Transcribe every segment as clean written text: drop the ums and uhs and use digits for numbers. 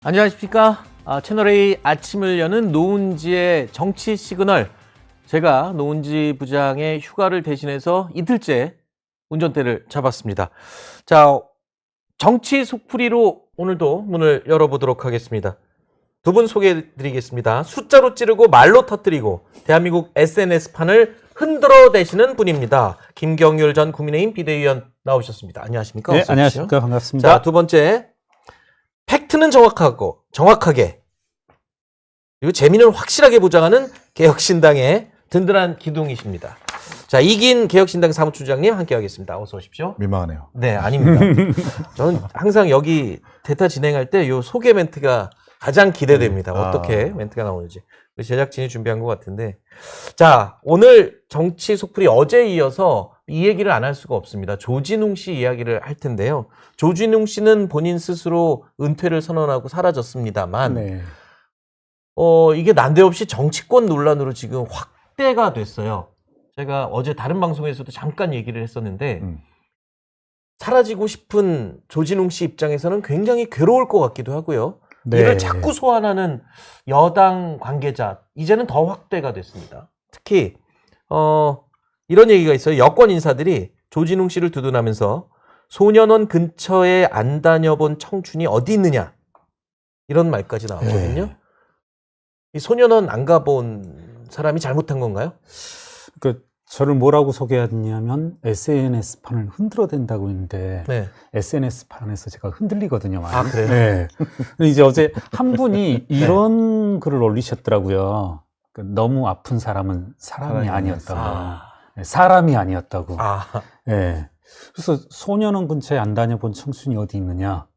안녕하십니까. 채널A 아침을 여는 노은지의 정치 시그널. 제가 노은지 부장의 휴가를 대신해서 이틀째 운전대를 잡았습니다. 자, 정치 속풀이로 오늘도 문을 열어보도록 하겠습니다. 두 분 소개해드리겠습니다. 숫자로 찌르고 말로 터뜨리고 대한민국 SNS판을 흔들어대시는 분입니다. 김경률 전 국민의힘 비대위원 나오셨습니다. 안녕하십니까? 네, 안녕하십니까. 반갑습니다. 자, 두 번째. 팩트는 정확하게 그리고 재미는 확실하게 보장하는 개혁신당의 든든한 기둥이십니다. 자, 이긴 개혁신당 사무총장님 함께하겠습니다. 어서 오십시오. 민망하네요. 네, 아닙니다. 저는 항상 여기 대타 진행할 때 요 소개 멘트가 가장 기대됩니다. 어떻게 멘트가 나오는지. 제작진이 준비한 것 같은데. 자, 오늘 정치 속풀이 어제에 이어서 이 얘기를 안 할 수가 없습니다. 조진웅 씨 이야기를 할 텐데요. 조진웅 씨는 본인 스스로 은퇴를 선언하고 사라졌습니다만, 네. 이게 난데없이 정치권 논란으로 지금 확대가 됐어요. 제가 어제 다른 방송에서도 잠깐 얘기를 했었는데, 사라지고 싶은 조진웅 씨 입장에서는 굉장히 괴로울 것 같기도 하고요. 네. 이를 자꾸 소환하는 여당 관계자, 이제는 더 확대가 됐습니다. 특히 이런 얘기가 있어요. 여권 인사들이 조진웅 씨를 두둔하면서 소년원 근처에 안 다녀본 청춘이 어디 있느냐, 이런 말까지 나왔거든요. 네. 이 소년원 안 가본 사람이 잘못한 건가요? 그 저를 뭐라고 소개하냐면 SNS판을 흔들어댄다고 했는데 네. SNS판에서 제가 흔들리거든요. 많이. 아, 그래요? 네. 근데 이제 어제 한 분이 이런 글을 올리셨더라고요. 너무 아픈 사람은 사람이 아니었다고. 네, 사람이 아니었다고. 네. 그래서 소년원 근처에 안 다녀본 청춘이 어디 있느냐.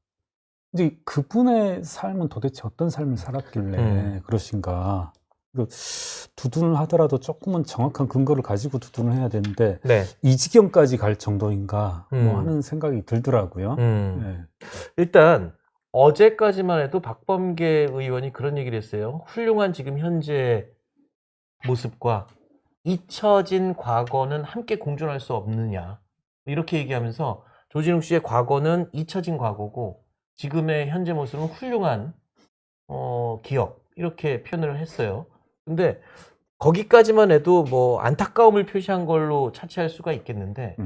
이제 그분의 삶은 도대체 어떤 삶을 살았길래 그러신가. 두둔을 하더라도 조금은 정확한 근거를 가지고 두둔을 해야 되는데 네. 이 지경까지 갈 정도인가 뭐 하는 생각이 들더라고요. 네. 일단 어제까지만 해도 박범계 의원이 그런 얘기를 했어요. 훌륭한 지금 현재 모습과 잊혀진 과거는 함께 공존할 수 없느냐, 이렇게 얘기하면서 조진웅 씨의 과거는 잊혀진 과거고 지금의 현재 모습은 훌륭한 기억, 이렇게 표현을 했어요. 근데 거기까지만 해도 뭐 안타까움을 표시한 걸로 차치할 수가 있겠는데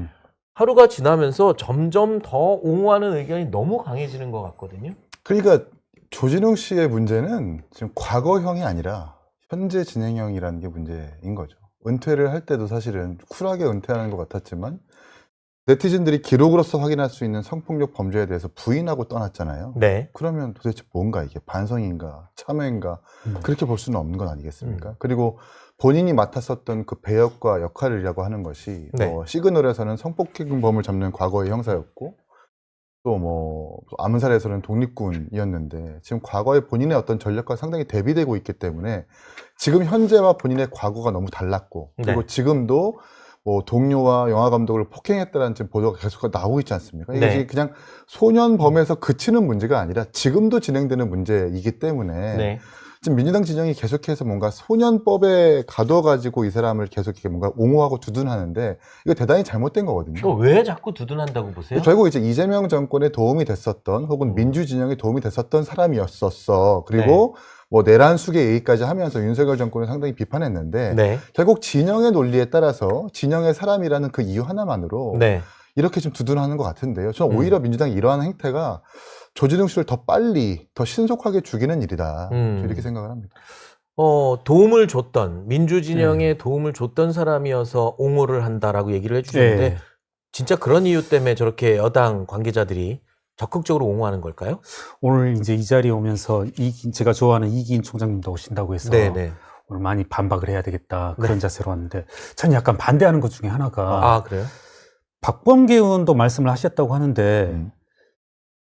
하루가 지나면서 점점 더 옹호하는 의견이 너무 강해지는 것 같거든요. 그러니까 조진웅 씨의 문제는 지금 과거형이 아니라 현재 진행형이라는 게 문제인 거죠. 은퇴를 할 때도 사실은 쿨하게 은퇴하는 것 같았지만 네티즌들이 기록으로서 확인할 수 있는 성폭력 범죄에 대해서 부인하고 떠났잖아요. 네. 그러면 도대체 뭔가 이게 반성인가 참회인가 그렇게 볼 수는 없는 건 아니겠습니까? 그리고 본인이 맡았었던 그 배역과 역할이라고 하는 것이 뭐 시그널에서는 성폭행범을 잡는 과거의 형사였고 또 뭐 암살에서는 독립군이었는데 지금 과거의 본인의 어떤 전략과 상당히 대비되고 있기 때문에 지금 현재와 본인의 과거가 너무 달랐고 그리고 지금도 뭐 동료와 영화 감독을 폭행했다라는 지금 보도가 계속 나오고 있지 않습니까? 이게 그냥 소년범에서 그치는 문제가 아니라 지금도 진행되는 문제이기 때문에 지금 민주당 진영이 계속해서 뭔가 소년법에 가둬가지고 이 사람을 계속 이렇게 뭔가 옹호하고 두둔하는데 이거 대단히 잘못된 거거든요. 왜 자꾸 두둔한다고 보세요? 결국 이제 이재명 정권에 도움이 됐었던 혹은 민주 진영에 도움이 됐었던 사람이었었어. 그리고 뭐 내란 수계 얘기까지 하면서 윤석열 정권을 상당히 비판했는데 결국 진영의 논리에 따라서 진영의 사람이라는 그 이유 하나만으로 이렇게 좀 두둔하는 것 같은데요. 저는 오히려 민주당이 이러한 행태가 조진웅 씨를 더 빨리 더 신속하게 죽이는 일이다. 이렇게 생각을 합니다. 도움을 줬던 민주 진영에 도움을 줬던 사람이어서 옹호를 한다라고 얘기를 해주셨는데 진짜 그런 이유 때문에 저렇게 여당 관계자들이 적극적으로 옹호하는 걸까요? 오늘 이제 이 자리에 오면서 제가 좋아하는 이기인 총장님도 오신다고 해서 오늘 많이 반박을 해야 되겠다 그런 자세로 왔는데 전 약간 반대하는 것 중에 하나가 그래요? 박범계 의원도 말씀을 하셨다고 하는데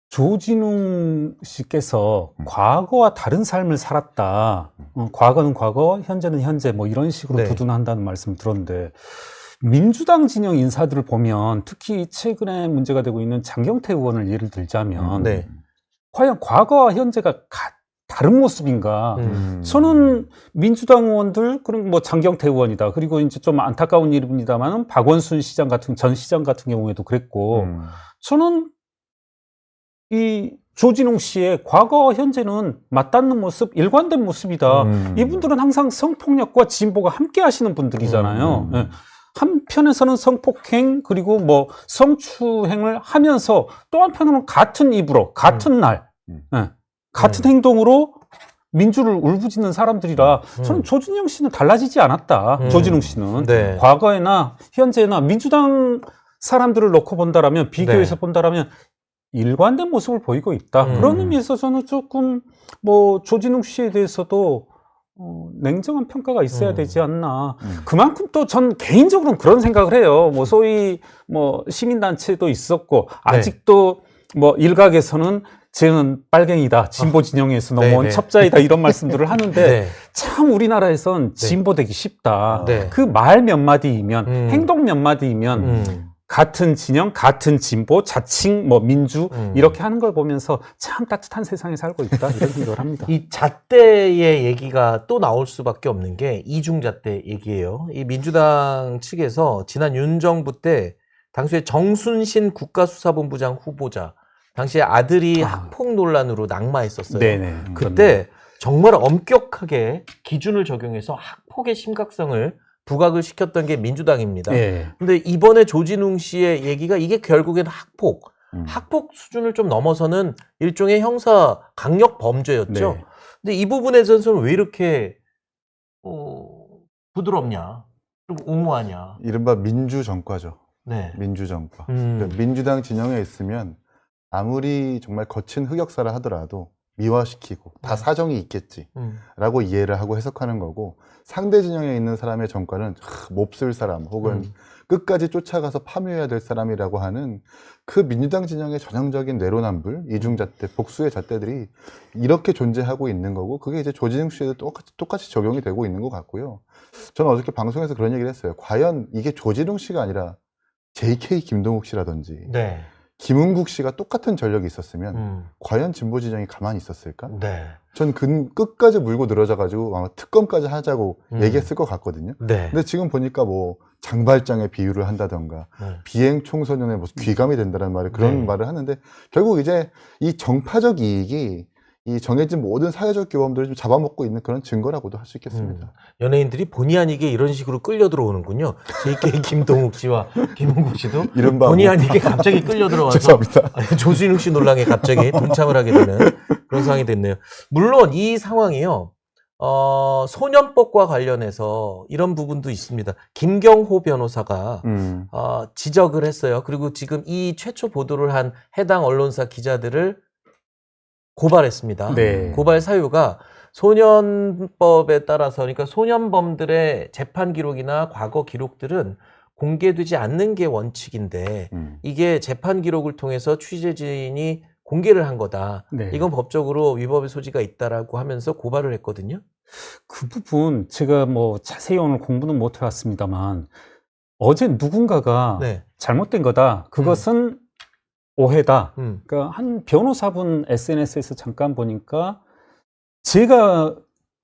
조진웅 씨께서 과거와 다른 삶을 살았다. 과거는 과거, 현재는 현재 뭐 이런 식으로 두둔한다는 말씀을 들었는데 민주당 진영 인사들을 보면 특히 최근에 문제가 되고 있는 장경태 의원을 예를 들자면 과연 과거와 현재가 다른 모습인가? 저는 민주당 의원들, 그럼 뭐 장경태 의원이다. 그리고 이제 좀 안타까운 일입니다만은 박원순 시장 전 시장 같은 경우에도 그랬고 저는 이 조진웅 씨의 과거와 현재는 맞닿는 모습, 일관된 모습이다. 이분들은 항상 성폭력과 진보가 함께 하시는 분들이잖아요. 예. 한편에서는 성폭행 그리고 뭐 성추행을 하면서 또 한편으로는 같은 입으로 같은 날 예. 같은 행동으로 민주를 울부짖는 사람들이라 저는 조진웅 씨는 달라지지 않았다. 조진웅 씨는 네. 과거에나 현재나 민주당 사람들을 놓고 본다라면 비교해서 네. 본다라면 일관된 모습을 보이고 있다. 그런 의미에서 저는 조금 뭐 조진웅 씨에 대해서도 냉정한 평가가 있어야 되지 않나. 그만큼 또 전 개인적으로는 그런 생각을 해요. 뭐 소위 뭐 시민단체도 있었고 아직도 뭐 일각에서는 쟤는 빨갱이다. 진보 진영에서 넘어온 네. 첩자이다. 이런 말씀들을 하는데 네. 참 우리나라에선 진보되기 쉽다. 네. 그 말 몇 마디이면 행동 몇 마디이면 같은 진영, 같은 진보, 자칭 뭐 민주 이렇게 하는 걸 보면서 참 따뜻한 세상에 살고 있다. 이런 생각을 합니다. 이 잣대의 얘기가 또 나올 수밖에 없는 게 이중잣대 얘기예요. 이 민주당 측에서 지난 윤 정부 때 당시에 정순신 국가수사본부장 후보자 당시에 아들이 학폭 논란으로 낙마했었어요. 네네. 그때 정말 엄격하게 기준을 적용해서 학폭의 심각성을 부각을 시켰던 게 민주당입니다. 네. 근데 이번에 조진웅 씨의 얘기가 이게 결국엔 학폭 수준을 좀 넘어서는 일종의 형사 강력 범죄였죠. 네. 근데 이 부분에 대해서는 왜 이렇게 부드럽냐, 그리고 옹호하냐. 이른바 민주정과죠. 네. 민주정과. 그러니까 민주당 진영에 있으면 아무리 정말 거친 흑역사를 하더라도 미화시키고 다 사정이 있겠지라고 이해를 하고 해석하는 거고, 상대 진영에 있는 사람의 정과는 몹쓸 사람 혹은 끝까지 쫓아가서 파묘해야 될 사람이라고 하는 그 민주당 진영의 전형적인 내로남불, 이중잣대, 복수의 잣대들이 이렇게 존재하고 있는 거고, 그게 이제 조진웅 씨에도 똑같이 적용이 되고 있는 것 같고요. 저는 어저께 방송에서 그런 얘기를 했어요. 과연 이게 조진웅 씨가 아니라 JK 김동욱 씨라든지 네. 김은국 씨가 똑같은 전력이 있었으면 과연 진보 진영이 가만히 있었을까? 네. 전 끝까지 물고 늘어져가지고 아마 특검까지 하자고 얘기했을 것 같거든요. 네. 근데 지금 보니까 뭐 장발장에 비유를 한다던가 비행 청소년의 무슨 귀감이 된다는 말을 그런 말을 하는데, 결국 이제 이 정파적 이익이 이 정해진 모든 사회적 규범들을 좀 잡아먹고 있는 그런 증거라고도 할 수 있겠습니다. 연예인들이 본의 아니게 이런 식으로 끌려 들어오는군요. JK 김동욱 씨와 김은국 씨도 이른바 본의 아니게 갑자기 끌려 들어와서 죄송합니다. 조진웅 씨 논란에 갑자기 동참을 하게 되는 그런 상황이 됐네요. 물론 이 상황이요. 소년법과 관련해서 이런 부분도 있습니다. 김경호 변호사가 지적을 했어요. 그리고 지금 이 최초 보도를 한 해당 언론사 기자들을 고발했습니다. 네. 고발 사유가 소년법에 따라서, 그러니까 소년범들의 재판 기록이나 과거 기록들은 공개되지 않는 게 원칙인데 이게 재판 기록을 통해서 취재진이 공개를 한 거다. 네. 이건 법적으로 위법의 소지가 있다라고 하면서 고발을 했거든요. 그 부분 제가 뭐 자세히 오늘 공부는 못 해왔습니다만 어제 누군가가 네. 잘못된 거다. 그것은 오해다. 음. 그러니까 한 변호사분 SNS에서 잠깐 보니까 제가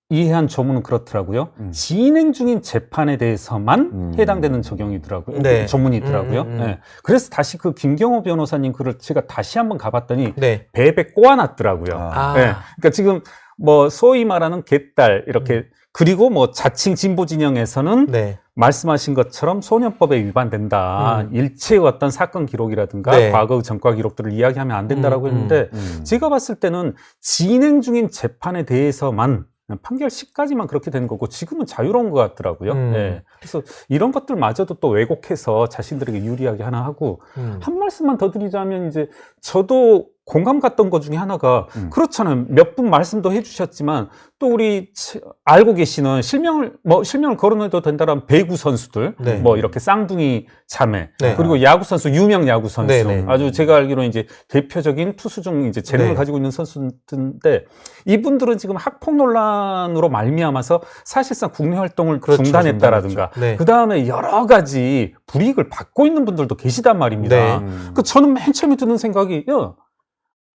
이해한 조문은 그렇더라고요. 진행 중인 재판에 대해서만 해당되는 적용이더라고요. 네. 조문이더라고요. 네. 그래서 다시 그 김경호 변호사님 글을 제가 다시 한번 가봤더니 네. 배에 꼬아놨더라고요. 아. 네. 그러니까 지금 뭐 소위 말하는 개딸 이렇게 그리고 뭐 자칭 진보 진영에서는 네. 말씀하신 것처럼 소년법에 위반된다. 일체의 어떤 사건 기록이라든가 네. 과거 전과 기록들을 이야기하면 안 된다라고 했는데 제가 봤을 때는 진행 중인 재판에 대해서만 판결 시까지만 그렇게 된 거고 지금은 자유로운 것 같더라고요. 네. 그래서 이런 것들마저도 또 왜곡해서 자신들에게 유리하게 하나 하고 한 말씀만 더 드리자면 이제 저도 공감 갔던 것 중에 하나가 그렇잖아요. 몇 분 말씀도 해주셨지만 또 우리 알고 계시는 실명을 거론해도 된다라면 배구 선수들 네. 뭐 이렇게 쌍둥이 자매 네. 그리고 야구 선수 유명 야구 선수 네, 네. 아주 제가 알기로는 이제 대표적인 투수 중 이제 재능을 네. 가지고 있는 선수인데 이분들은 지금 학폭 논란으로 말미암아서 사실상 국내 활동을 그렇죠. 중단했다라든가 네. 그 다음에 여러 가지 불이익을 받고 있는 분들도 계시단 말입니다. 네. 그 저는 맨 처음에 드는 생각이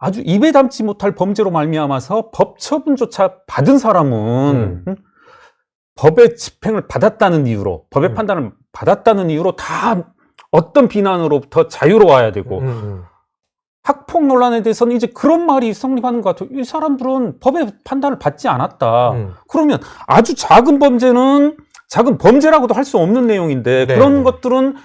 아주 입에 담지 못할 범죄로 말미암아서 법처분조차 받은 사람은 법의 집행을 받았다는 이유로 법의 판단을 받았다는 이유로 다 어떤 비난으로부터 자유로워야 되고 학폭 논란에 대해서는 이제 그런 말이 성립하는 것 같아요. 이 사람들은 법의 판단을 받지 않았다. 그러면 아주 작은 범죄는 작은 범죄라고도 할 수 없는 내용인데 네, 그런 네. 것들은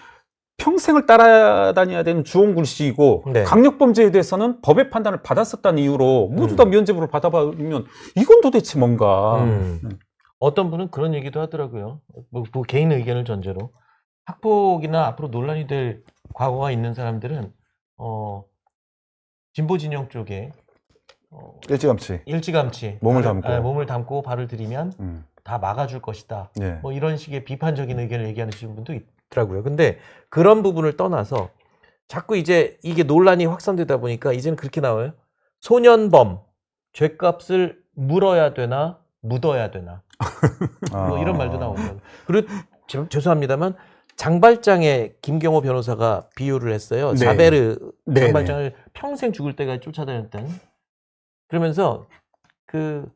평생을 따라다녀야 되는 주홍글씨이고 네. 강력범죄에 대해서는 법의 판단을 받았었다는 이유로 모두 다 면죄부를 받아버리면 이건 도대체 뭔가. 어떤 분은 그런 얘기도 하더라고요. 뭐 개인 의견을 전제로 학폭이나 앞으로 논란이 될 과거가 있는 사람들은 진보 진영 쪽에 일찌감치 몸을 담고. 몸을 담고 발을 들이면 다 막아줄 것이다. 예. 뭐 이런 식의 비판적인 의견을 얘기하시는 분도 있더라고요. 근데 그런 부분을 떠나서 자꾸 이제 이게 논란이 확산되다 보니까 이제는 그렇게 나와요. 소년범 죄값을 물어야 되나 묻어야 되나 뭐 이런 말도 나오고요. 그리고 죄송합니다만 장발장에 김경호 변호사가 비유를 했어요. 네. 자베르 네, 장발장을 평생 죽을 때까지 쫓아다녔던. 그러면서 그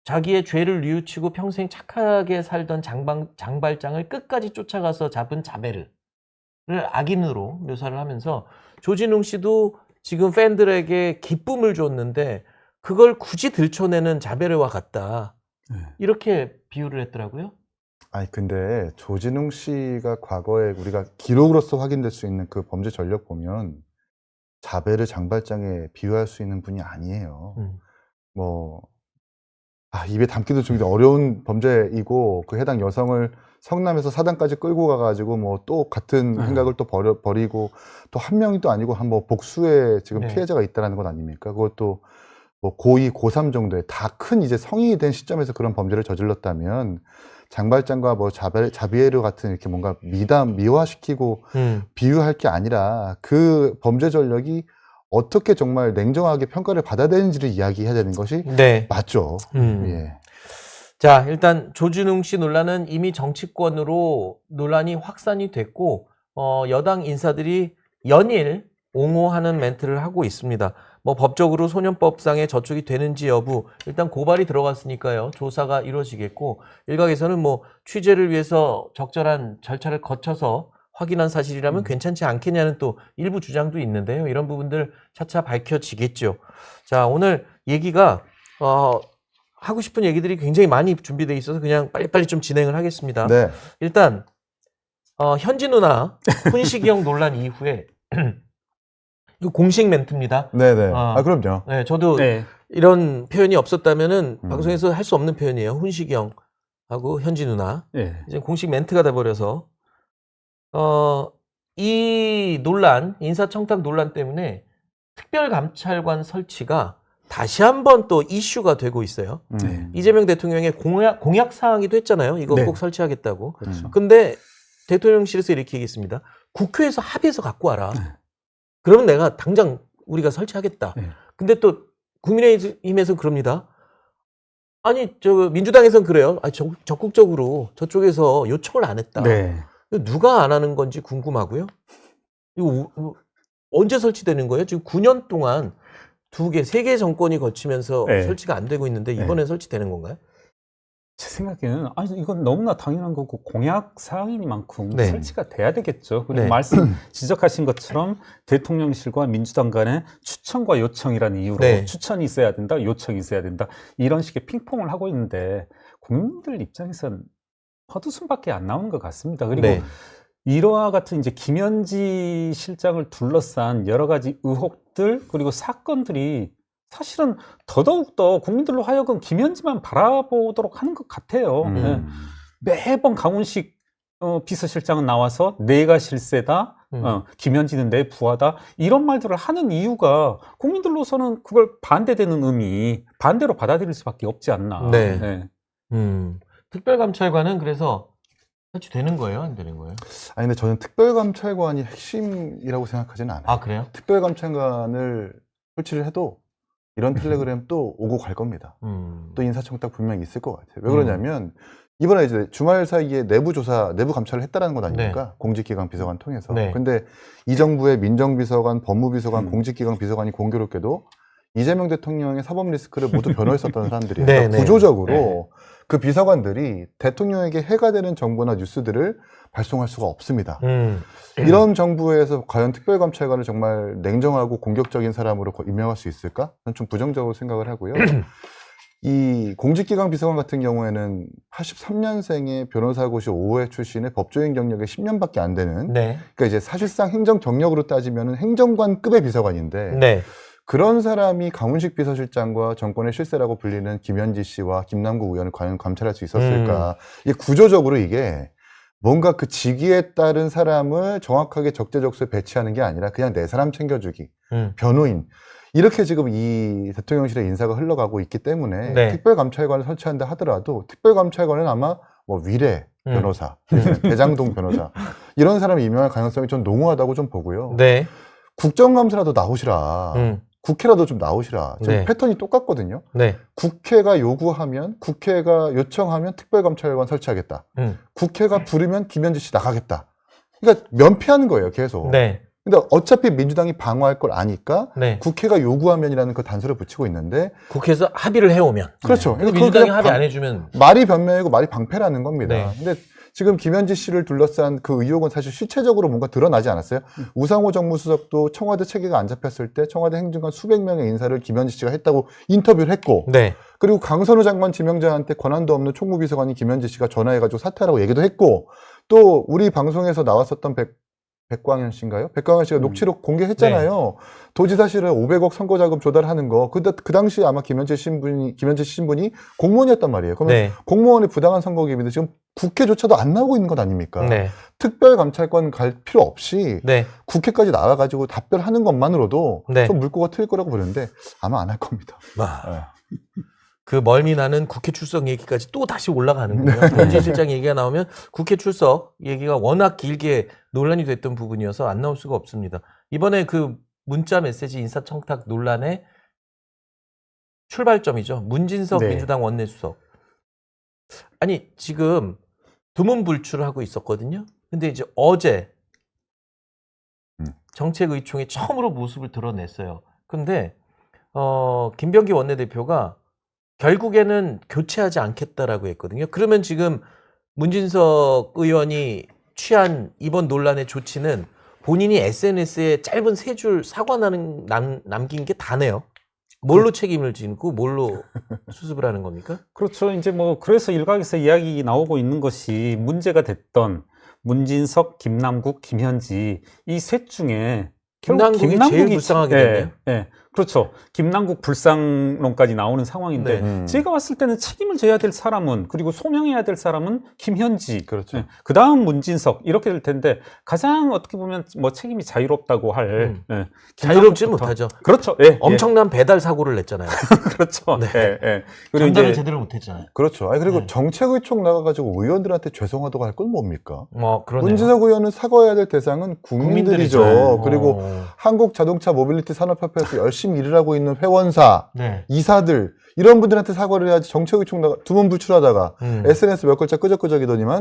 자기의 죄를 뉘우치고 평생 착하게 살던 장발장을 끝까지 쫓아가서 잡은 자베르를 악인으로 묘사를 하면서 조진웅 씨도 지금 팬들에게 기쁨을 줬는데 그걸 굳이 들춰내는 자베르와 같다. 이렇게 비유를 했더라고요. 아니 근데 조진웅 씨가 과거에 우리가 기록으로서 확인될 수 있는 그 범죄 전력 보면 자베르 장발장에 비유할 수 있는 분이 아니에요. 뭐 입에 담기도 좀 어려운 범죄이고 그 해당 여성을 성남에서 사당까지 끌고 가가지고 뭐 또 같은 생각을 또 버리고 또 한 명이 또 아니고 한 뭐 복수의 지금 네. 피해자가 있다라는 건 아닙니까? 그것도 뭐 고2, 고3 정도의 다 큰 이제 성인이 된 시점에서 그런 범죄를 저질렀다면 장발장과 뭐 자비에르 같은 이렇게 뭔가 미화시키고 비유할 게 아니라 그 범죄 전력이 어떻게 정말 냉정하게 평가를 받아야 되는지를 이야기해야 되는 것이 네. 맞죠. 예. 자, 일단 조진웅 씨 논란은 이미 정치권으로 논란이 확산이 됐고 여당 인사들이 연일 옹호하는 멘트를 하고 있습니다. 뭐 법적으로 소년법상의 저촉이 되는지 여부 일단 고발이 들어갔으니까요. 조사가 이루어지겠고 일각에서는 뭐 취재를 위해서 적절한 절차를 거쳐서 확인한 사실이라면 괜찮지 않겠냐는 또 일부 주장도 있는데요. 이런 부분들 차차 밝혀지겠죠. 자, 오늘 얘기가 하고 싶은 얘기들이 굉장히 많이 준비되어 있어서 그냥 빨리빨리 좀 진행을 하겠습니다. 네. 일단 현지 누나 훈시경 논란 이후에 이거 공식 멘트입니다. 네네. 아. 그럼요. 네, 저도 네. 이런 표현이 없었다면은 방송에서 할 수 없는 표현이에요. 훈시경하고 현지 누나. 네. 이제 공식 멘트가 돼버려서 이 논란, 인사청탁 논란 때문에 특별감찰관 설치가 다시 한번 또 이슈가 되고 있어요. 네. 이재명 대통령의 공약 사항이도 했잖아요. 이거 네. 꼭 설치하겠다고. 그렇죠. 근데 대통령실에서 이렇게 얘기했습니다. 국회에서 합의해서 갖고 와라. 네. 그러면 내가 당장 우리가 설치하겠다. 네. 근데 또 국민의힘에서는 그럽니다. 아니 민주당에서는 그래요. 적극적으로 저쪽에서 요청을 안 했다. 네. 이거 누가 안 하는 건지 궁금하고요. 이거 언제 설치되는 거예요? 지금 9년 동안 2개, 3개 정권이 거치면서 네. 설치가 안 되고 있는데 이번에 설치되는 건가요? 제 생각에는 이건 너무나 당연한 거고 공약 사항이니만큼 네. 설치가 돼야 되겠죠. 그리고 네. 말씀 지적하신 것처럼 대통령실과 민주당 간의 추천과 요청이라는 이유로 네. 추천이 있어야 된다, 요청이 있어야 된다 이런 식의 핑퐁을 하고 있는데 국민들 입장에서는 헛웃음밖에 안 나오는 것 같습니다. 그리고 네. 이러한 같은 이제 김현지 실장을 둘러싼 여러 가지 의혹들 그리고 사건들이 사실은 더더욱더 국민들로 하여금 김현지만 바라보도록 하는 것 같아요. 네. 매번 강훈식 비서실장은 나와서 내가 실세다, 김현지는 내 부하다 이런 말들을 하는 이유가 국민들로서는 그걸 반대되는 의미, 반대로 받아들일 수밖에 없지 않나. 네. 네. 특별감찰관은 그래서 설치되는 거예요? 안 되는 거예요? 아니 근데 저는 특별감찰관이 핵심이라고 생각하지는 않아요. 아, 그래요? 특별감찰관을 설치를 해도 이런 텔레그램 또 오고 갈 겁니다. 또 인사청탁 분명히 있을 것 같아요. 왜 그러냐면 이번에 이제 주말 사이에 내부 조사, 내부 감찰을 했다는 것 아닙니까? 네. 공직기강 비서관 통해서. 네. 근데 이 정부의 민정비서관, 법무비서관, 음. 공직기강 비서관이 공교롭게도 이재명 대통령의 사법 리스크를 모두 변호했었던 사람들이에요. 네, 그러니까 네. 구조적으로 그 비서관들이 대통령에게 해가 되는 정보나 뉴스들을 발송할 수가 없습니다. 이런 정부에서 과연 특별감찰관을 정말 냉정하고 공격적인 사람으로 임명할 수 있을까? 저는 좀 부정적으로 생각을 하고요. 이 공직기강 비서관 같은 경우에는 83년생의 변호사고시 5회 출신의 법조인 경력이 10년밖에 안 되는 네. 그러니까 이제 사실상 행정 경력으로 따지면 행정관급의 비서관인데 네. 그런 사람이 강훈식 비서실장과 정권의 실세라고 불리는 김현지 씨와 김남국 의원을 과연 감찰할 수 있었을까? 이게 구조적으로 이게 뭔가 그 직위에 따른 사람을 정확하게 적재적소에 배치하는 게 아니라 그냥 내 사람 챙겨주기, 변호인 이렇게 지금 이 대통령실의 인사가 흘러가고 있기 때문에 네. 특별감찰관을 설치한다 하더라도 특별감찰관은 아마 뭐 위례 변호사, 대장동 변호사 이런 사람이 임명할 가능성이 좀 농후하다고 좀 보고요. 네. 국정감사라도 나오시라. 국회라도 좀 나오시라. 지금 네. 패턴이 똑같거든요. 네. 국회가 요구하면, 국회가 요청하면 특별감찰관 설치하겠다. 국회가 부르면 김현지 씨 나가겠다. 그러니까 면피하는 거예요, 계속. 네. 근데 어차피 민주당이 방어할 걸 아니까 네. 국회가 요구하면이라는 그 단서를 붙이고 있는데 국회에서 합의를 해오면. 그렇죠. 근데 민주당이 합의 안 해주면. 말이 변명이고 말이 방패라는 겁니다. 네. 근데 지금 김현지 씨를 둘러싼 그 의혹은 사실 실체적으로 뭔가 드러나지 않았어요. 우상호 정무수석도 청와대 체계가 안 잡혔을 때 청와대 행정관 수백 명의 인사를 김현지 씨가 했다고 인터뷰를 했고 네. 그리고 강선우 장관 지명자한테 권한도 없는 총무비서관이 김현지 씨가 전화해가지고 사퇴하라고 얘기도 했고 또 우리 방송에서 나왔었던 백광현 씨인가요? 백광현 씨가 녹취록 공개했잖아요. 도지사실에 500억 선거자금 조달하는 거. 그 당시에 아마 김현지 신분이 공무원이었단 말이에요. 그러면 네. 공무원의 부당한 선거 개입인데 지금 국회조차도 안 나오고 있는 것 아닙니까? 네. 특별감찰관 갈 필요 없이 네. 국회까지 나와가지고 답변하는 것만으로도 네. 좀 물꼬가 트일 거라고 보는데 아마 안 할 겁니다. 그 멀미 나는 국회 출석 얘기까지 또 다시 올라가는 거예요. 현지 실장 얘기가 나오면 국회 출석 얘기가 워낙 길게 논란이 됐던 부분이어서 안 나올 수가 없습니다. 이번에 그 문자 메시지 인사청탁 논란의 출발점이죠. 문진석 네. 민주당 원내수석. 아니 지금 두문불출하고 있었거든요. 근데 이제 어제 정책의총에 처음으로 모습을 드러냈어요. 근데 김병기 원내대표가 결국에는 교체하지 않겠다라고 했거든요. 그러면 지금 문진석 의원이 취한 이번 논란의 조치는 본인이 SNS에 짧은 세 줄 사과 남긴 게 다네요. 뭘로 책임을 지고 뭘로 수습을 하는 겁니까? 그렇죠. 이제 뭐 그래서 일각에서 이야기 나오고 있는 것이 문제가 됐던 문진석, 김남국, 김현지 이 셋 중에 김남국이 제일 불쌍하게 됐네요. 네, 그렇죠. 김남국 불쌍론까지 나오는 상황인데 네. 제가 봤을 때는 책임을 져야 될 사람은 그리고 소명해야 될 사람은 김현지, 그렇죠. 그 다음 문진석 이렇게 될 텐데 가장 어떻게 보면 뭐 책임이 자유롭다고 할 자유롭지 김남국부터. 못하죠. 그렇죠. 엄청난 배달 사고를 냈잖아요. 그렇죠. 네. 그리고 전달을 이제 제대로 못했잖아요. 그렇죠. 아니 그리고 네. 정책의총 나가가지고 의원들한테 죄송하다고 할 건 뭡니까? 그러네요. 문진석 의원은 사과해야 될 대상은 국민들이죠. 국민들이죠. 그리고 한국자동차 모빌리티 산업협회에서 열심히 일을 하고 있는 회원사, 네. 이사들 이런 분들한테 사과를 해야지. 정책의총 나가 두문불출하다가 SNS 몇 글자 끄적끄적이더니만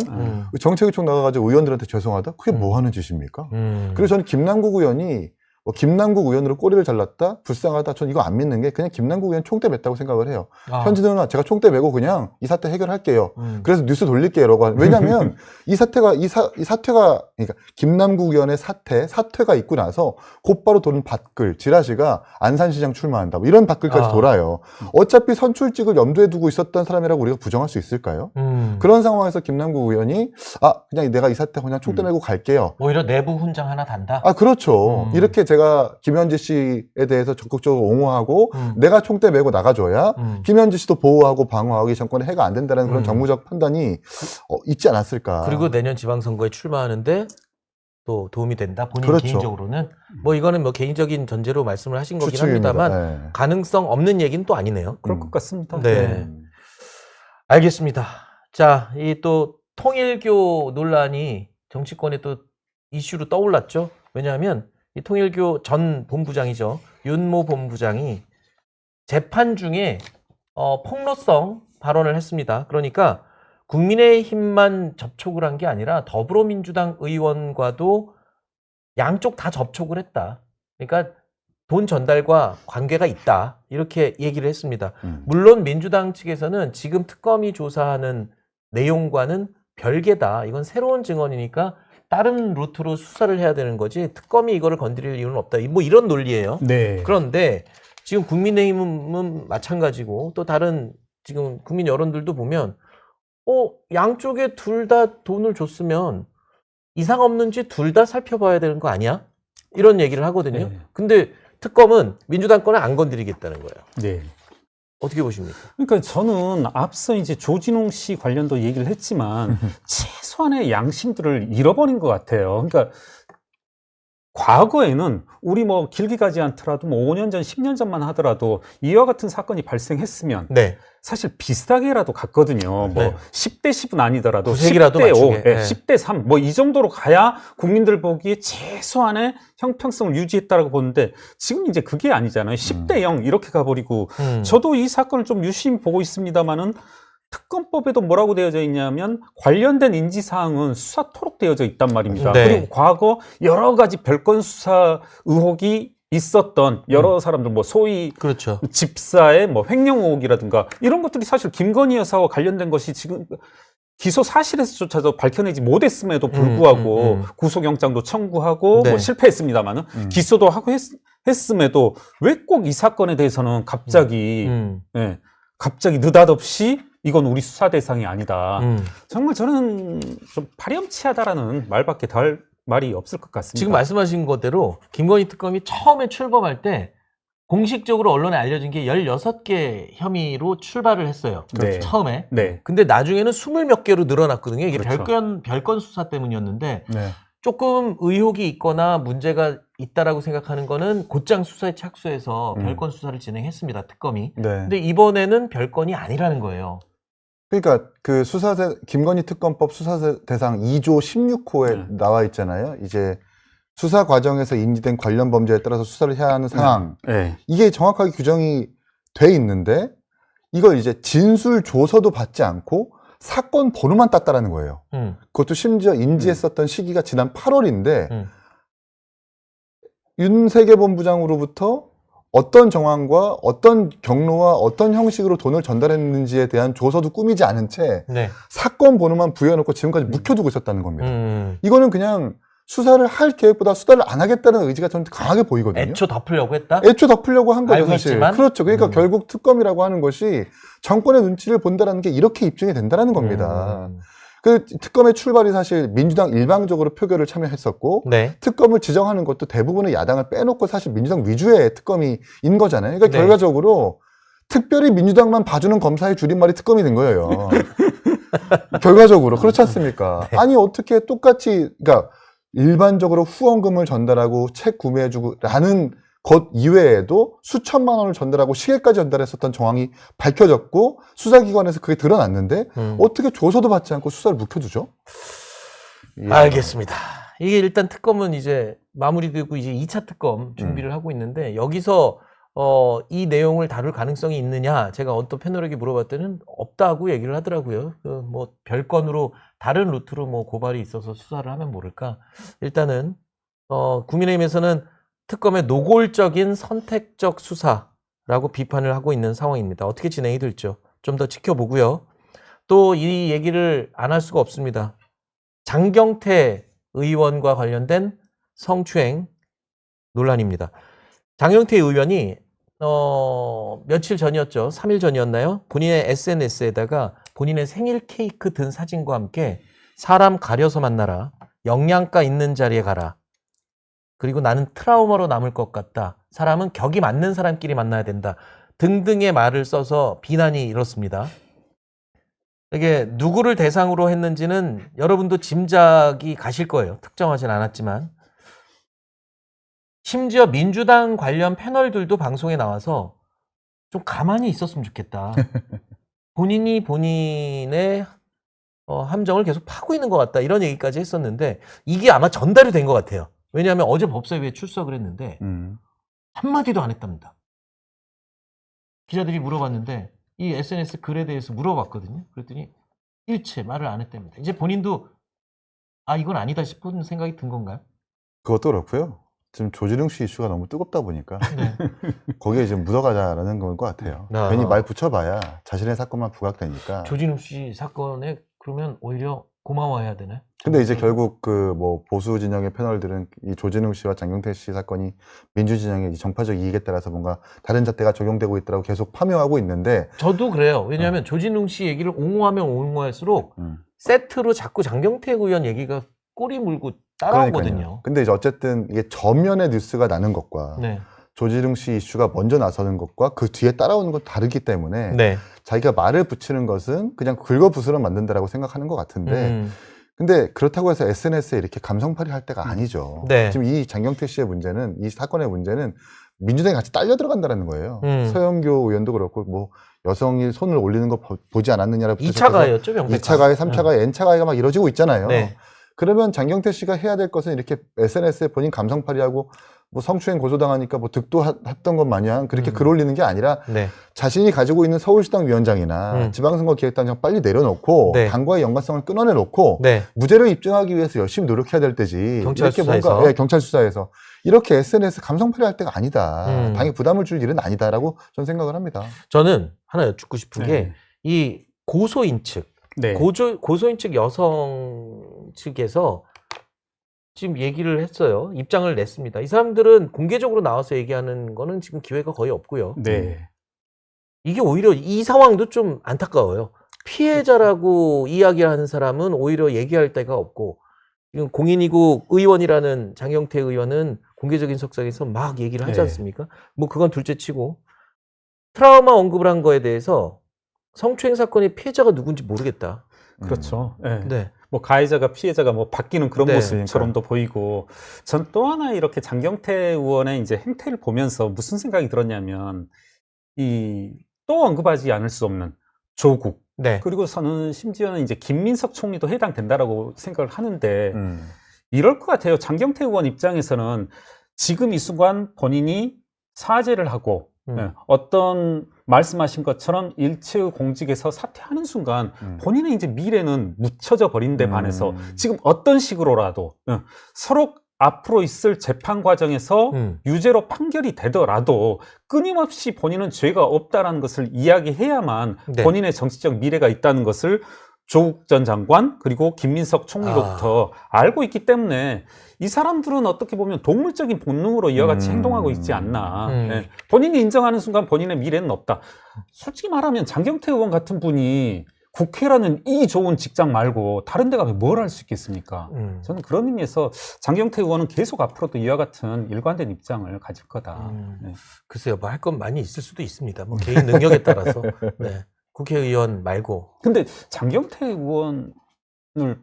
정책의총 나가가지고 의원들한테 죄송하다? 그게 뭐 하는 짓입니까? 그리고 저는 김남국 의원이 김남국 의원으로 꼬리를 잘랐다? 불쌍하다? 전 이거 안 믿는 게 그냥 김남국 의원 총대 맸다고 생각을 해요. 현지 누나 제가 총대 메고 그냥 이 사태 해결할게요. 그래서 뉴스 돌릴게요. 라고 왜냐면 이 사태가 그러니까 김남국 의원의 사퇴가 있고 나서 곧바로 도는 밭글, 지라시가 안산시장 출마한다. 뭐 이런 밭글까지 돌아요. 어차피 선출직을 염두에 두고 있었던 사람이라고 우리가 부정할 수 있을까요? 그런 상황에서 김남국 의원이 그냥 내가 이 사태 그냥 총대 메고 갈게요. 오히려 내부 훈장 하나 단다? 그렇죠. 이렇게 제가 김현지 씨에 대해서 적극적으로 옹호하고 내가 총대 메고 나가줘야 김현지 씨도 보호하고 방어하고 이 정권에 해가 안 된다는 그런 정무적 판단이 있지 않았을까. 그리고 내년 지방선거에 출마하는데 또 도움이 된다. 본인 그렇죠. 개인적으로는 뭐 이거는 뭐 개인적인 전제로 말씀을 하신 거긴 추측입니다. 합니다만 네. 가능성 없는 얘기는 또 아니네요. 그럴 것 같습니다. 네. 알겠습니다. 자, 이 또 통일교 논란이 정치권에 또 이슈로 떠올랐죠. 왜냐하면 이 통일교 전 본부장이죠. 윤모 본부장이 재판 중에 폭로성 발언을 했습니다. 그러니까 국민의힘만 접촉을 한 게 아니라 더불어민주당 의원과도 양쪽 다 접촉을 했다. 그러니까 돈 전달과 관계가 있다. 이렇게 얘기를 했습니다. 물론 민주당 측에서는 지금 특검이 조사하는 내용과는 별개다. 이건 새로운 증언이니까 다른 루트로 수사를 해야 되는 거지 특검이 이거를 건드릴 이유는 없다. 뭐 이런 논리예요. 네. 그런데 지금 국민의힘은 마찬가지고 또 다른 지금 국민 여론들도 보면 양쪽에 둘 다 돈을 줬으면 이상 없는지 둘 다 살펴봐야 되는 거 아니야? 이런 얘기를 하거든요. 네. 근데 특검은 민주당 거는 안 건드리겠다는 거예요. 네. 어떻게 보십니까? 그러니까 저는 앞서 이제 조진웅 씨 관련도 얘기를 했지만 최소한의 양심들을 잃어버린 것 같아요. 그러니까 과거에는 우리 뭐 길게 가지 않더라도 뭐 5년 전, 10년 전만 하더라도 이와 같은 사건이 발생했으면 네. 사실 비슷하게라도 갔거든요. 뭐 네. 10대 10은 아니더라도 구색이라도 10대 5, 맞추게. 네. 네. 10대 3, 뭐 이 정도로 가야 국민들 보기에 최소한의 형평성을 유지했다라고 보는데 지금 이제 그게 아니잖아요. 10대 0 이렇게 가버리고 저도 이 사건을 좀 유심히 보고 있습니다만은 특검법에도 뭐라고 되어져 있냐면 관련된 인지사항은 수사토록 되어져 있단 말입니다. 네. 그리고 과거 여러 가지 별건 수사 의혹이 있었던 여러 사람들 뭐 소위 그렇죠. 집사의 뭐 횡령 의혹이라든가 이런 것들이 사실 김건희 여사와 관련된 것이 지금 기소 사실에서조차도 밝혀내지 못했음에도 불구하고 구속영장도 청구하고 네. 뭐 실패했습니다만은 기소도 하고 했음에도 왜 꼭 이 사건에 대해서는 갑자기 예, 갑자기 느닷없이 이건 우리 수사 대상이 아니다. 정말 저는 좀 파렴치하다라는 말밖에 더 말이 없을 것 같습니다. 지금 말씀하신 것대로 김건희 특검이 처음에 출범할 때 공식적으로 언론에 알려진 게 16개 혐의로 출발을 했어요. 네. 처음에. 네. 근데 나중에는 20 몇 개로 늘어났거든요. 이게 그렇죠. 별건 수사 때문이었는데 네. 조금 의혹이 있거나 문제가 있다라고 생각하는 거는 곧장 수사에 착수해서 별건 수사를 진행했습니다. 특검이. 네. 근데 이번에는 별건이 아니라는 거예요. 그러니까 그 김건희 특검법 수사 대상 2조 16호에 나와 있잖아요. 이제 수사 과정에서 인지된 관련 범죄에 따라서 수사를 해야 하는 상황. 네. 이게 정확하게 규정이 돼 있는데 이걸 이제 진술 조서도 받지 않고 사건 번호만 땄다라는 거예요. 그것도 심지어 인지했었던 시기가 지난 8월인데 윤세계 본부장으로부터 어떤 정황과 어떤 경로와 어떤 형식으로 돈을 전달했는지에 대한 조서도 꾸미지 않은 채 네. 사건 번호만 부여해놓고 지금까지 묵혀두고 있었다는 겁니다. 이거는 그냥 수사를 할 계획보다 수사를 안 하겠다는 의지가 저는 강하게 보이거든요. 애초 덮으려고 했다? 애초 덮으려고 한 거죠, 알고 사실. 있지만? 그렇죠. 그러니까 결국 특검이라고 하는 것이 정권의 눈치를 본다는 게 이렇게 입증이 된다는 겁니다. 그 특검의 출발이 사실 민주당 일방적으로 표결을 참여했었고 네. 특검을 지정하는 것도 대부분의 야당을 빼놓고 사실 민주당 위주의 특검인 거잖아요. 그러니까 네. 결과적으로 특별히 민주당만 봐주는 검사의 줄임말이 특검이 된 거예요. 결과적으로 그렇지 않습니까? 네. 아니 어떻게 똑같이 그러니까 일반적으로 후원금을 전달하고 책 구매해주고 라는 것 이외에도 수천만 원을 전달하고 시계까지 전달했었던 정황이 밝혀졌고 수사기관에서 그게 드러났는데 어떻게 조서도 받지 않고 수사를 묵혀두죠? 알겠습니다. 이게 일단 특검은 이제 마무리되고 이제 2차 특검 준비를 하고 있는데 여기서 이 내용을 다룰 가능성이 있느냐 제가 어떤 패널에게 물어봤더니 없다고 얘기를 하더라고요. 뭐 별건으로 다른 루트로 뭐 고발이 있어서 수사를 하면 모를까. 일단은 국민의힘에서는 특검의 노골적인 선택적 수사라고 비판을 하고 있는 상황입니다. 어떻게 진행이 될죠? 좀 더 지켜보고요. 또 이 얘기를 안 할 수가 없습니다. 장경태 의원과 관련된 성추행 논란입니다. 장경태 의원이 며칠 전이었죠. 3일 전이었나요? 본인의 SNS에다가 본인의 생일 케이크 든 사진과 함께 사람 가려서 만나라. 영양가 있는 자리에 가라. 그리고 나는 트라우마로 남을 것 같다. 사람은 격이 맞는 사람끼리 만나야 된다. 등등의 말을 써서 비난이 이렇습니다. 이게 누구를 대상으로 했는지는 여러분도 짐작이 가실 거예요. 특정하진 않았지만. 심지어 민주당 관련 패널들도 방송에 나와서 좀 가만히 있었으면 좋겠다. 본인이 본인의 함정을 계속 파고 있는 것 같다. 이런 얘기까지 했었는데 이게 아마 전달이 된 것 같아요. 왜냐하면 어제 법사위에 출석을 했는데 한마디도 안 했답니다. 기자들이 물어봤는데 이 SNS 글에 대해서 물어봤거든요. 그랬더니 일체 말을 안 했답니다. 이제 본인도 이건 아니다 싶은 생각이 든 건가요? 그것도 그렇고요. 지금 조진웅 씨 이슈가 너무 뜨겁다 보니까 네. 거기에 지금 묻어가자라는 건 것 같아요. 아. 괜히 말 붙여봐야 자신의 사건만 부각되니까. 조진웅 씨 사건에 그러면 오히려 고마워해야 되네. 근데 이제 결국 그 뭐 보수 진영의 패널들은 이 조진웅 씨와 장경태 씨 사건이 민주 진영의 이 정파적 이익에 따라서 뭔가 다른 잣대가 적용되고 있다고 계속 파묘하고 있는데 저도 그래요. 왜냐하면 조진웅 씨 얘기를 옹호하면 옹호할수록 세트로 자꾸 장경태 의원 얘기가 꼬리 물고 따라오거든요. 그러니까요. 근데 이제 어쨌든 이게 전면에 뉴스가 나는 것과 네. 조진웅 씨 이슈가 먼저 나서는 것과 그 뒤에 따라오는 건 다르기 때문에 네. 자기가 말을 붙이는 것은 그냥 긁어부스럼 만든다라고 생각하는 것 같은데 근데 그렇다고 해서 SNS에 이렇게 감성팔이 할 때가 아니죠. 네. 지금 이 장경태 씨의 문제는, 이 사건의 문제는 민주당이 같이 딸려 들어간다는 거예요. 서영교 의원도 그렇고 뭐 여성이 손을 올리는 거 보지 않았느냐라고 2차 가해였죠, 명백한. 2차 가해, 3차 가해, N차 가해가 막 이뤄지고 있잖아요. 네. 그러면 장경태 씨가 해야 될 것은 이렇게 SNS에 본인 감성팔이하고 뭐 성추행 고소당하니까 뭐 득도 했던 것 마냥 그렇게 글 올리는 게 아니라 네. 자신이 가지고 있는 서울시당 위원장이나 지방선거 기획단장 빨리 내려놓고 네. 당과의 연관성을 끊어내놓고 네. 무죄를 입증하기 위해서 열심히 노력해야 될 때지. 경찰 이렇게 수사에서. 뭔가 경찰 수사에서 이렇게 SNS 감성팔이 할 때가 아니다. 당에 부담을 줄 일은 아니다라고 저는 생각을 합니다. 저는 하나 여쭙고 싶은 네. 게 이 고소인 측, 네. 고소인 측 여성 측에서 지금 얘기를 했어요. 입장을 냈습니다. 이 사람들은 공개적으로 나와서 얘기하는 거는 지금 기회가 거의 없고요. 네. 이게 오히려 이 상황도 좀 안타까워요. 피해자라고 이야기를 하는 사람은 오히려 얘기할 데가 없고, 지금 공인이고 의원이라는 장경태 의원은 공개적인 석상에서 막 얘기를 하지 네. 않습니까? 뭐 그건 둘째 치고, 트라우마 언급을 한 거에 대해서 성추행 사건의 피해자가 누군지 모르겠다. 그렇죠. 네. 네. 뭐 가해자가 피해자가 뭐 바뀌는 그런 네. 모습처럼도 보이고, 전 또 하나 이렇게 장경태 의원의 이제 행태를 보면서 무슨 생각이 들었냐면, 이 또 언급하지 않을 수 없는 조국, 네. 그리고서는 심지어는 이제 김민석 총리도 해당된다라고 생각을 하는데, 이럴 것 같아요. 장경태 의원 입장에서는 지금 이 순간 본인이 사죄를 하고 어떤 말씀하신 것처럼 일체의 공직에서 사퇴하는 순간 본인의 이제 미래는 묻혀져 버린 데 반해서 지금 어떤 식으로라도 서로 앞으로 있을 재판 과정에서 유죄로 판결이 되더라도 끊임없이 본인은 죄가 없다라는 것을 이야기해야만 네. 본인의 정치적 미래가 있다는 것을 조국 전 장관 그리고 김민석 총리로부터 알고 있기 때문에 이 사람들은 어떻게 보면 동물적인 본능으로 이와 같이 행동하고 있지 않나. 예. 본인이 인정하는 순간 본인의 미래는 없다. 솔직히 말하면 장경태 의원 같은 분이 국회라는 이 좋은 직장 말고 다른 데 가면 뭘 할 수 있겠습니까? 저는 그런 의미에서 장경태 의원은 계속 앞으로도 이와 같은 일관된 입장을 가질 거다. 네. 글쎄요, 뭐 할 건 많이 있을 수도 있습니다. 뭐 개인 능력에 따라서. 네. 국회의원 말고. 근데 장경태 의원을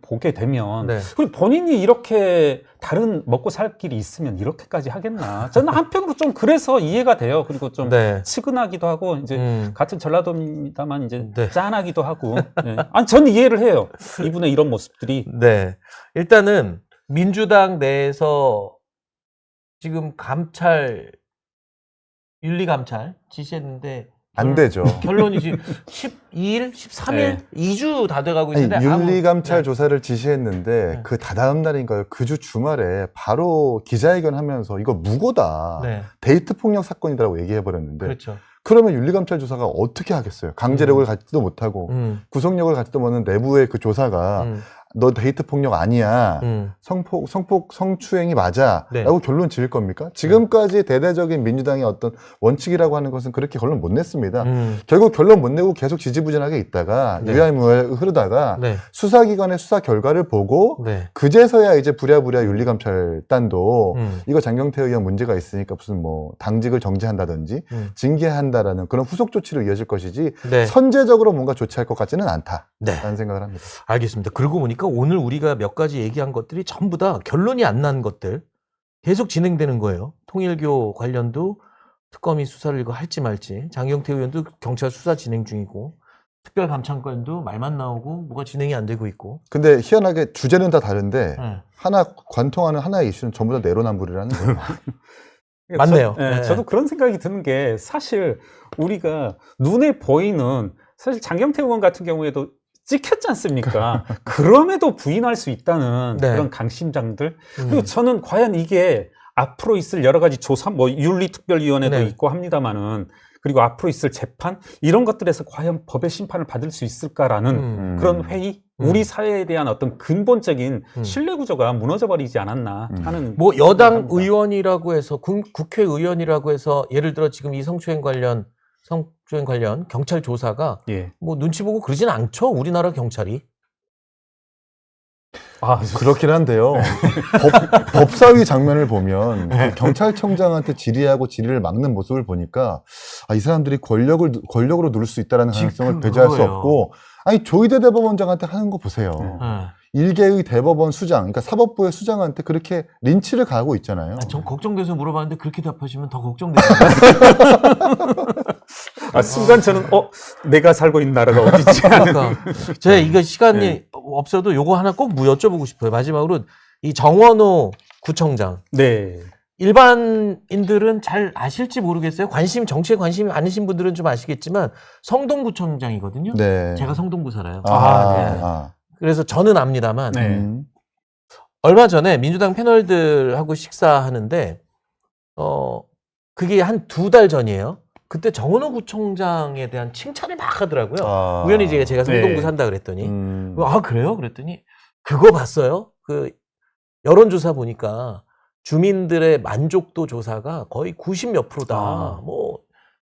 보게 되면 네. 그리고 본인이 이렇게 다른 먹고 살 길이 있으면 이렇게까지 하겠나? 저는 한편으로 좀 그래서 이해가 돼요. 그리고 좀 네. 측은하기도 하고 이제 같은 전라도입니다만 이제 네. 짠하기도 하고. 네. 아니 저는 이해를 해요. 이분의 이런 모습들이. 네. 일단은 민주당 내에서 지금 감찰, 윤리감찰 지시했는데 안 되죠. 결론이 지금 12일, 13일, 네. 2주 다 돼가고 아니, 있는데 윤리감찰 네. 조사를 지시했는데 네. 그 다다음 날인가요? 그 주 주말에 바로 기자회견 하면서 이거 무고다. 네. 데이트 폭력 사건이라고 얘기해버렸는데 그렇죠. 그러면 윤리감찰 조사가 어떻게 하겠어요? 강제력을 갖지도 못하고 구속력을 갖지도 못하는 내부의 그 조사가 너 데이트 폭력 아니야. 성추행이 맞아. 네. 라고 결론 지을 겁니까? 지금까지 대대적인 민주당의 어떤 원칙이라고 하는 것은 그렇게 결론 못 냈습니다. 결국 결론 못 내고 계속 지지부진하게 있다가 네. 유야무야 흐르다가 네. 수사기관의 수사 결과를 보고 네. 그제서야 이제 부랴부랴 윤리감찰단도 이거 장경태 의원 문제가 있으니까 무슨 뭐 당직을 정지한다든지 징계한다라는 그런 후속 조치로 이어질 것이지 네. 선제적으로 뭔가 조치할 것 같지는 않다라는 네. 생각을 합니다. 알겠습니다. 그러고 보니까 오늘 우리가 몇 가지 얘기한 것들이 전부 다 결론이 안 난 것들 계속 진행되는 거예요. 통일교 관련도 특검이 수사를 이거 할지 말지, 장경태 의원도 경찰 수사 진행 중이고, 특별감찰관도 말만 나오고 뭐가 진행이 안 되고 있고. 근데 희한하게 주제는 다 다른데 네. 하나 관통하는 하나의 이슈는 전부 다 내로남불이라는 거예요. 맞네요. 네, 네. 저도 그런 생각이 드는 게 사실 우리가 눈에 보이는 사실 장경태 의원 같은 경우에도 찍혔지 않습니까? 그럼에도 부인할 수 있다는 네. 그런 강심장들. 그리고 저는 과연 이게 앞으로 있을 여러 가지 조사, 뭐 윤리특별위원회도 네. 있고 합니다만은 그리고 앞으로 있을 재판 이런 것들에서 과연 법의 심판을 받을 수 있을까라는 그런 회의, 우리 사회에 대한 어떤 근본적인 신뢰 구조가 무너져버리지 않았나 하는. 뭐 여당 의원이라고 해서 국회의원이라고 해서 예를 들어 지금 이 성추행 관련 경찰 조사가 예. 뭐 눈치 보고 그러진 않죠. 우리나라 경찰이. 그렇긴 한데요. 법사위 장면을 보면 그 경찰청장한테 질의하고 질의를 막는 모습을 보니까 이 사람들이 권력으로 누릴 수 있다는 가능성을 배제할 수 그거예요. 없고, 아니 조희대 대법원장한테 하는 거 보세요. 일개의 대법원 수장, 그러니까 사법부의 수장한테 그렇게 린치를 가하고 있잖아요. 전 걱정돼서 물어봤는데 그렇게 답하시면 더 걱정돼요. 순간 저는 내가 살고 있는 나라가 어디지? 그러니까 제가 이거 시간이 없어도 요거 하나 꼭 여쭤보고 싶어요. 마지막으로 이 정원호 구청장. 네. 일반인들은 잘 아실지 모르겠어요. 정치에 관심이 많으신 분들은 좀 아시겠지만 성동구청장이거든요. 네. 제가 성동구 살아요. 네. 그래서 저는 압니다만 네. 얼마 전에 민주당 패널들하고 식사하는데 그게 한 2달 전이에요. 그때 정원호 구청장에 대한 칭찬을 막 하더라고요. 우연히 제가 성동구 네. 산다 그랬더니 그래요? 그랬더니 그거 봤어요? 그 여론조사 보니까 주민들의 만족도 조사가 거의 90몇 %다. 뭐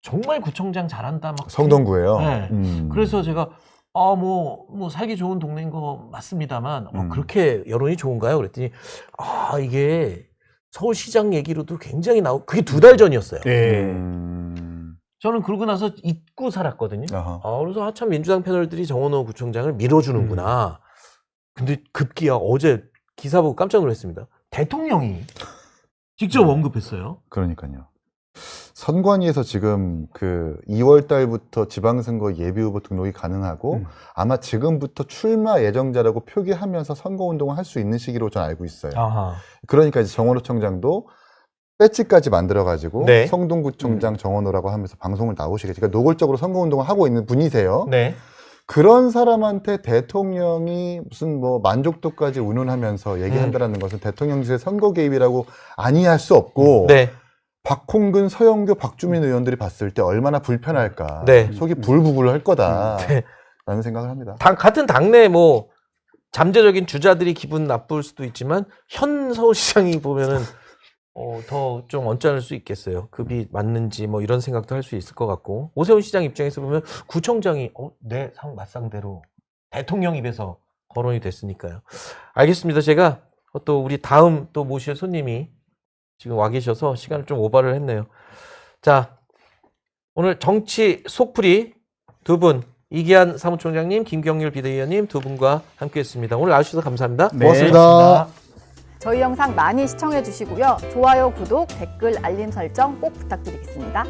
정말 구청장 잘한다. 막 성동구예요. 네. 그래서 제가 뭐 살기 좋은 동네인 거 맞습니다만 그렇게 여론이 좋은가요? 그랬더니 이게 서울시장 얘기로도 굉장히 그게 2달 전이었어요. 네. 저는 그러고 나서 잊고 살았거든요. 아하. 그래서 참 민주당 패널들이 정원호 구청장을 밀어주는구나. 근데 급기야 어제 기사 보고 깜짝 놀랐습니다. 대통령이 직접 언급했어요. 그러니까요. 선관위에서 지금 그 2월 달부터 지방선거 예비후보 등록이 가능하고 아마 지금부터 출마 예정자라고 표기하면서 선거운동을 할 수 있는 시기로 저는 알고 있어요. 아하. 그러니까 이제 정원호 청장도 배지까지 만들어가지고 네. 성동구청장 정원호라고 하면서 방송을 나오시겠죠. 그러니까 노골적으로 선거운동을 하고 있는 분이세요. 네. 그런 사람한테 대통령이 무슨 뭐 만족도까지 운운하면서 얘기한다라는 것은 대통령실의 선거 개입이라고 아니할 수 없고 네. 박홍근, 서영교, 박주민 의원들이 봤을 때 얼마나 불편할까. 네. 속이 불부불할 거다라는 네. 생각을 합니다. 같은 당내 뭐 잠재적인 주자들이 기분 나쁠 수도 있지만 현 서울시장이 보면은 더 좀 언짢을 수 있겠어요. 급이 맞는지 뭐 이런 생각도 할 수 있을 것 같고 오세훈 시장 입장에서 보면 구청장이 내 맞상대로 대통령 입에서 거론이 됐으니까요. 알겠습니다. 제가 또 우리 다음 또 모실 손님이 지금 와 계셔서 시간을 좀 오버를 했네요. 자, 오늘 정치 속풀이 두 분 이기한 사무총장님, 김경률 비대위원님 두 분과 함께했습니다. 오늘 나와주셔서 감사합니다. 네. 고맙습니다. 저희 영상 많이 시청해 주시고요. 좋아요, 구독, 댓글, 알림 설정 꼭 부탁드리겠습니다.